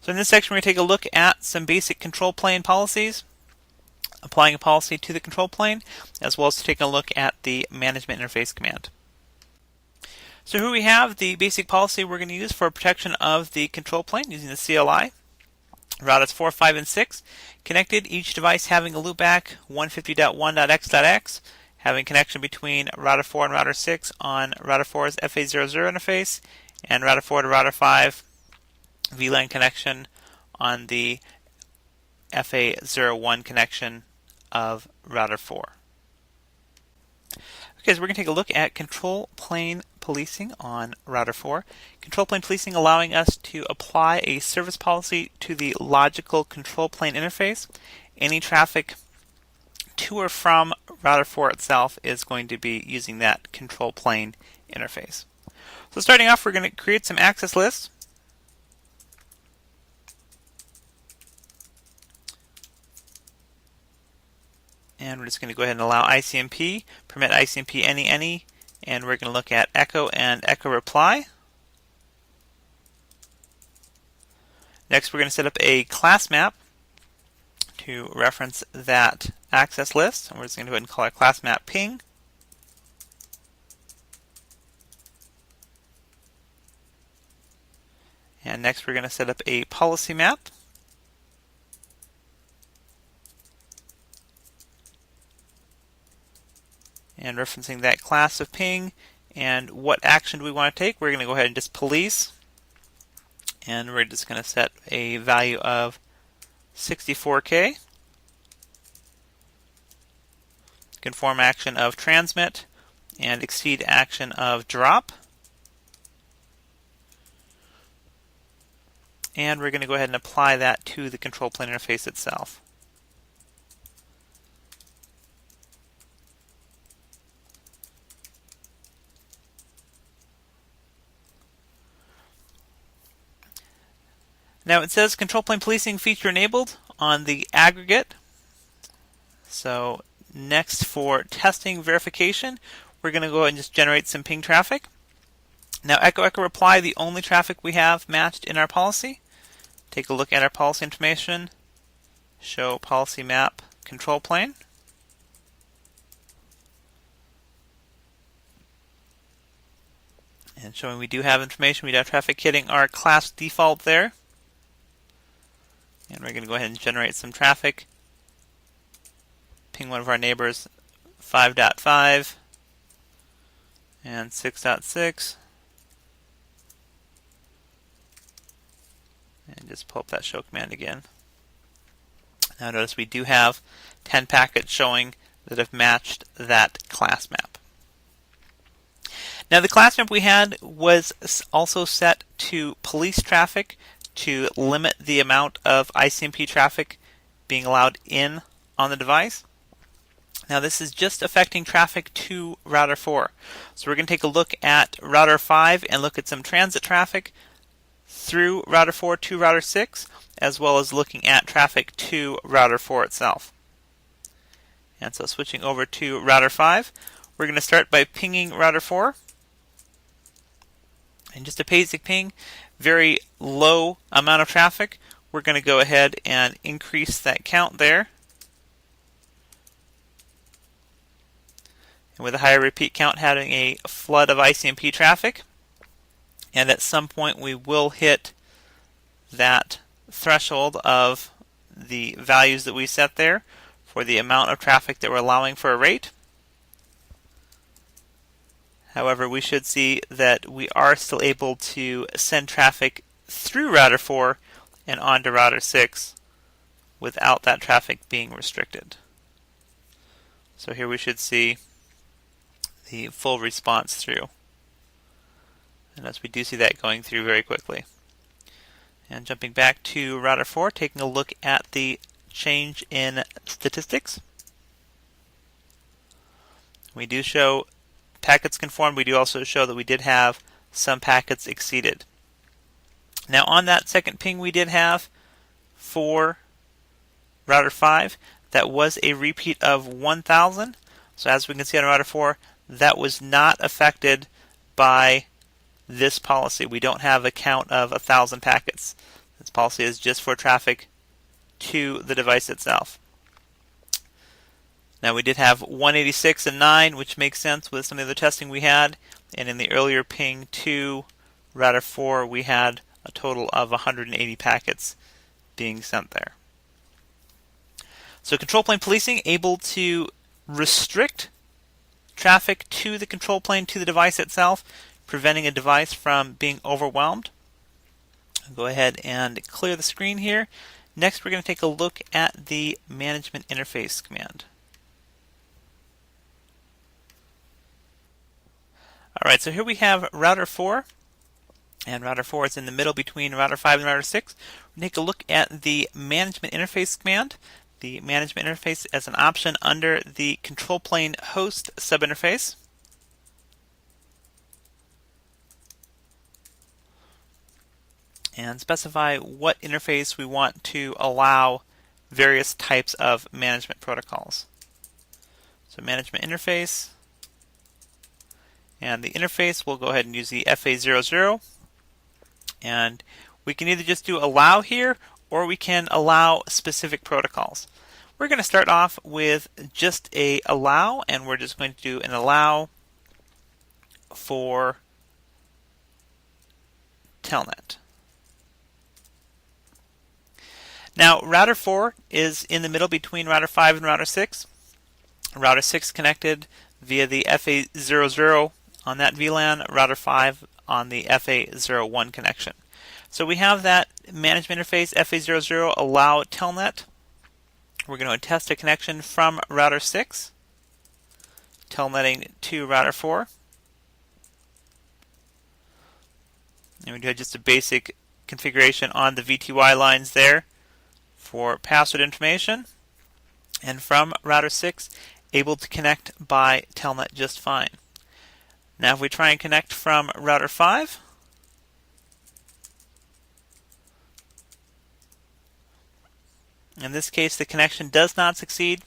So in this section, we're going to take a look at some basic control plane policies, applying a policy to the control plane, as well as taking a look at the management interface command. So here we have the basic policy we're going to use for protection of the control plane using the CLI. Routers 4, 5, and 6 connected, each device having a loopback 150.1.x.x, having connection between router 4 and router 6 on router 4's FA00 interface, and router 4 to router 5 VLAN connection on the FA01 connection of router 4. Okay, so we're going to take a look at control plane policing on router 4. Control plane policing allowing us to apply a service policy to the logical control plane interface. Any traffic to or from router 4 itself is going to be using that control plane interface. So starting off, we're going to create some access lists. And we're just going to go ahead and allow ICMP, permit ICMP any, and we're going to look at echo and echo reply. Next, we're going to set up a class map to reference that access list. And we're just going to go ahead and call our class map ping. And next, we're going to set up a policy map. And referencing that class of ping and what action do we want to take, we're going to go ahead and just police. And we're just going to set a value of 64K. Conform action of transmit and exceed action of drop. And we're going to go ahead and apply that to the control plane interface itself. Now it says control plane policing feature enabled on the aggregate. So next, for testing verification, we're going to go ahead and just generate some ping traffic. Now echo reply, the only traffic we have matched in our policy. Take a look at our policy information, show policy map control plane. And showing we do have information, we do have traffic hitting our class default there. And we're going to go ahead and generate some traffic. Ping one of our neighbors 5.5 and 6.6. And just pull up that show command again. Now notice we do have 10 packets showing that have matched that class map. Now the class map we had was also set to police traffic to limit the amount of ICMP traffic being allowed in on the device. Now this is just affecting traffic to router 4. So we're going to take a look at router 5 and look at some transit traffic through router 4 to router 6, as well as looking at traffic to router 4 itself. And so switching over to router 5, we're going to start by pinging router 4. And just a basic ping, very low amount of traffic. We're going to go ahead and increase that count there. And with a higher repeat count, having a flood of ICMP traffic. And at some point we will hit that threshold of the values that we set there for the amount of traffic that we're allowing for a rate. However, we should see that we are still able to send traffic through router 4 and onto router 6 without that traffic being restricted. So here we should see the full response through. And as we do see that going through very quickly. And jumping back to router 4, taking a look at the change in statistics. We do show packets conformed. We do also show that we did have some packets exceeded. Now on that second ping we did have for router 5, that was a repeat of 1,000. So as we can see on router 4, that was not affected by this policy. We don't have a count of 1,000 packets. This policy is just for traffic to the device itself. Now we did have 186 and 9, which makes sense with some of the other testing we had. And in the earlier ping to router 4, we had a total of 180 packets being sent there. So control plane policing, able to restrict traffic to the control plane to the device itself, preventing a device from being overwhelmed. I'll go ahead and clear the screen here. Next, we're going to take a look at the management interface command. Alright, so here we have router 4, and router 4 is in the middle between router 5 and router 6. We're going to take a look at the management interface command. The management interface as an option under the control plane host subinterface. And specify what interface we want to allow various types of management protocols. So management interface. And the interface, we'll go ahead and use the FA00. And we can either just do allow here, or we can allow specific protocols. We're going to start off with just a allow, and we're just going to do an allow for telnet. Now, router 4 is in the middle between router 5 and router 6. Router 6 connected via the FA00 on that VLAN, router 5 on the FA01 connection. So we have that management interface FA00 allow telnet. We're going to test a connection from router 6, telnetting to router 4. And we do just a basic configuration on the VTY lines there for password information. And from router 6, able to connect by telnet just fine. Now if we try and connect from router 5, in this case the connection does not succeed,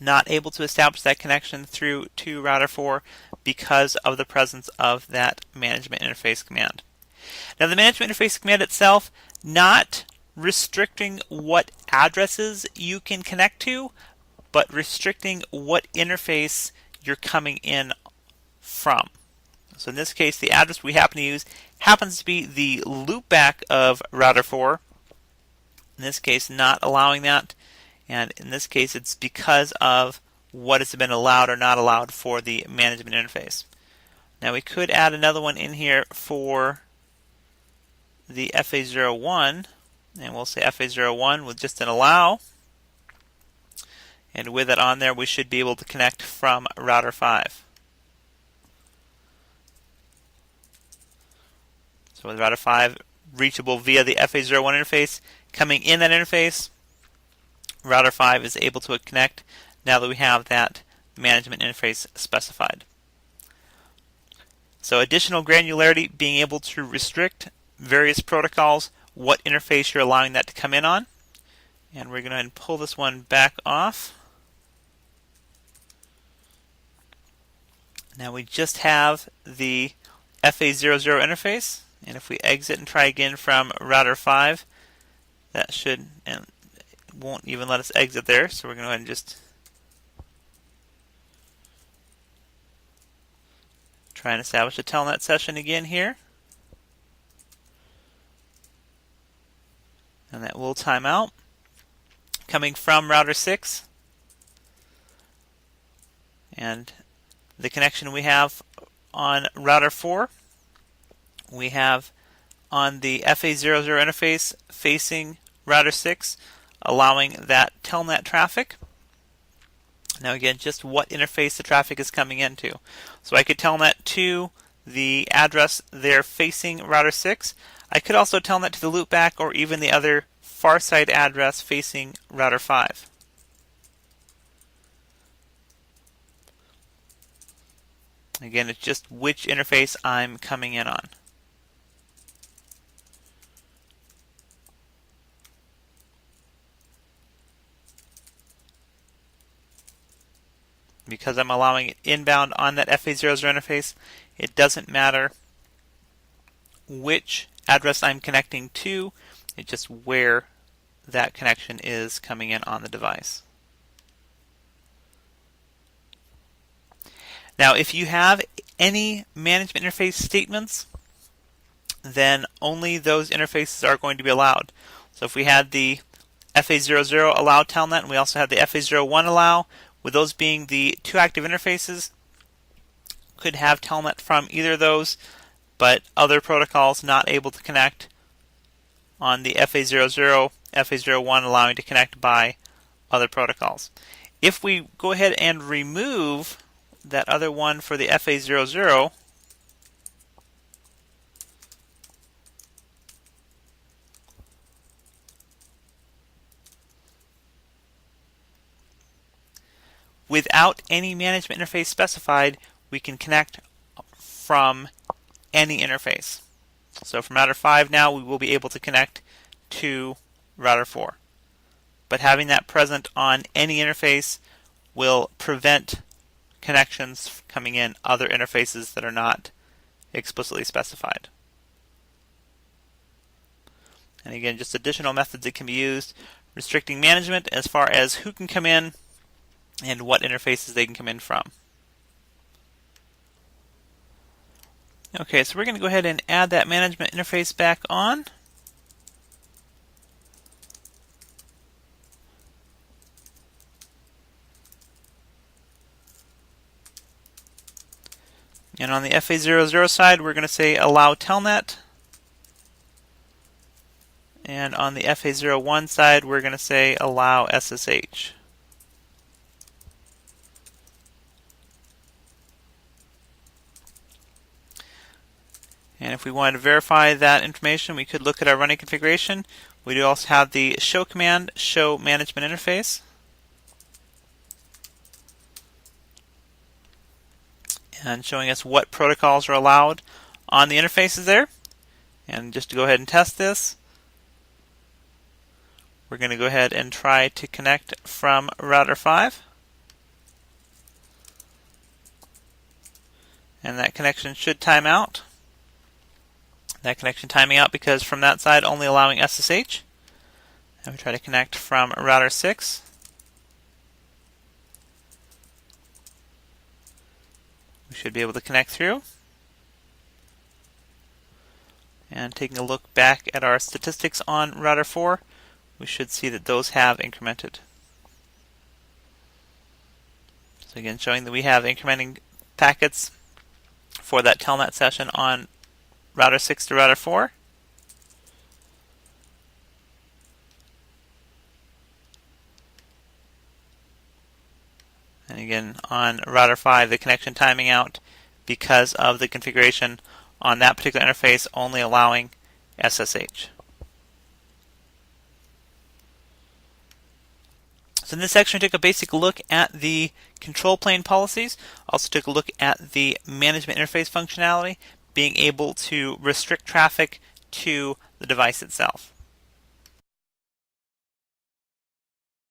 not able to establish that connection through to router 4 because of the presence of that management interface command. Now the management interface command itself, not restricting what addresses you can connect to, but restricting what interface you're coming in from. So in this case, the address we happen to use happens to be the loopback of router 4. In this case, not allowing that. And in this case, it's because of what has been allowed or not allowed for the management interface. Now we could add another one in here for the FA01. And we'll say FA01 with just an allow. And with it on there, we should be able to connect from router 5. So with router 5 reachable via the FA01 interface, coming in that interface, router 5 is able to connect now that we have that management interface specified. So additional granularity, being able to restrict various protocols, what interface you're allowing that to come in on. And we're going to go ahead and pull this one back off. Now we just have the FA00 interface, and if we exit and try again from router 5, that should, and it won't even let us exit there, so we're going to go ahead and just try and establish a telnet session again here. And that will time out. Coming from router 6, and the connection we have on router 4, we have on the FA00 interface facing router 6, allowing that telnet traffic. Now again, just what interface the traffic is coming into. So I could telnet to the address there facing router 6. I could also telnet to the loopback or even the other far side address facing router 5. Again, it's just which interface I'm coming in on. Because I'm allowing it inbound on that FA00 interface, it doesn't matter which address I'm connecting to. It's just where that connection is coming in on the device. Now, if you have any management interface statements, then only those interfaces are going to be allowed. So if we had the FA00 allow telnet, and we also had the FA01 allow, with those being the two active interfaces, could have telnet from either of those, but other protocols not able to connect on the FA00, FA01 allowing to connect by other protocols. If we go ahead and remove that other one for the FA00, without any management interface specified, we can connect from any interface. So from router 5 now, we will be able to connect to router 4. But having that present on any interface will prevent connections coming in other interfaces that are not explicitly specified. And again, just additional methods that can be used, restricting management as far as who can come in and what interfaces they can come in from. Okay, so we're going to go ahead and add that management interface back on. And on the FA00 side, we're going to say allow telnet. And on the FA01 side, we're going to say allow SSH. And if we wanted to verify that information, we could look at our running configuration. We do also have the show command, show management interface. And showing us what protocols are allowed on the interfaces there. And just to go ahead and test this, we're going to go ahead and try to connect from router 5. And that connection should time out. That connection timing out because from that side only allowing SSH. And we try to connect from router 6. We should be able to connect through. And taking a look back at our statistics on router 4, we should see that those have incremented. So again, showing that we have incrementing packets for that telnet session on router 6 to router 4. And again, on router 5, the connection timing out because of the configuration on that particular interface only allowing SSH. So in this section, we took a basic look at the control plane policies. Also took a look at the management interface functionality, being able to restrict traffic to the device itself.